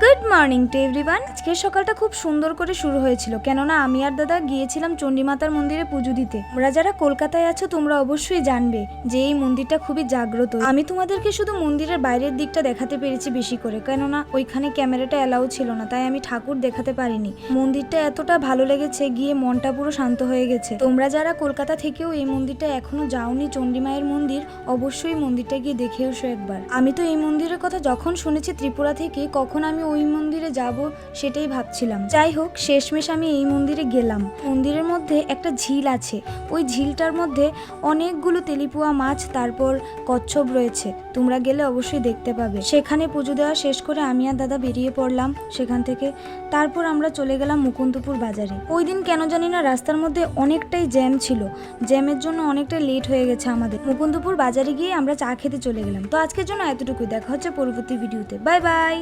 Good morning to everyone. আজকের সকালটা খুব সুন্দর করে শুরু হয়েছিল, কেননা আমি আর দাদা গিয়েছিলাম চণ্ডীমাতার মন্দিরে পুজো দিতে। তোমরা যারা কলকাতায় আছো তোমরা অবশ্যই জানবে যে এই মন্দিরটা খুবই জাগ্রত। আমি তোমাদেরকে শুধু মন্দিরের বাইরের দিকটা দেখাতে পেরেছি বেশি করে, কেননা ওইখানে ক্যামেরাটা অ্যালাউ ছিল না, তাই আমি ঠাকুর দেখাতে পারিনি। মন্দিরটা এতটা ভালো লেগেছে, গিয়ে মনটা পুরো শান্ত হয়ে গেছে। তোমরা যারা কলকাতা থেকেও এই মন্দিরটা এখনো যাওনি, চণ্ডী মায়ের মন্দির, অবশ্যই মন্দিরটা গিয়ে দেখে এসো একবার। আমি তো এই মন্দিরের কথা যখন শুনেছি ত্রিপুরা থেকে, কখন আমি ওই মন্দিরে যাব সেটাই ভাবছিলাম। যাই হোক, শেষমেশ আমি এই মন্দিরে গেলাম। মন্দিরের মধ্যে একটা ঝিল আছে, ওই ঝিলটার মধ্যে অনেকগুলো তেলিপুয়া মাছ, তারপর কচ্ছপ রয়েছে। তোমরা গেলে অবশ্যই দেখতে পাবে। সেখানে পুজো দেওয়া শেষ করে আমি আর দাদা বেরিয়ে পড়লাম সেখান থেকে। তারপর আমরা চলে গেলাম মুকুন্দপুর বাজারে। ওই দিন কেন জানি না রাস্তার মধ্যে অনেকটাই জ্যাম ছিল, জ্যামের জন্য অনেকটাই লেট হয়ে গেছে আমাদের। মুকুন্দপুর বাজারে গিয়ে আমরা চা খেতে চলে গেলাম। তো আজকের জন্য এতটুকুই, দেখা হচ্ছে পরবর্তী ভিডিওতে। Bye bye.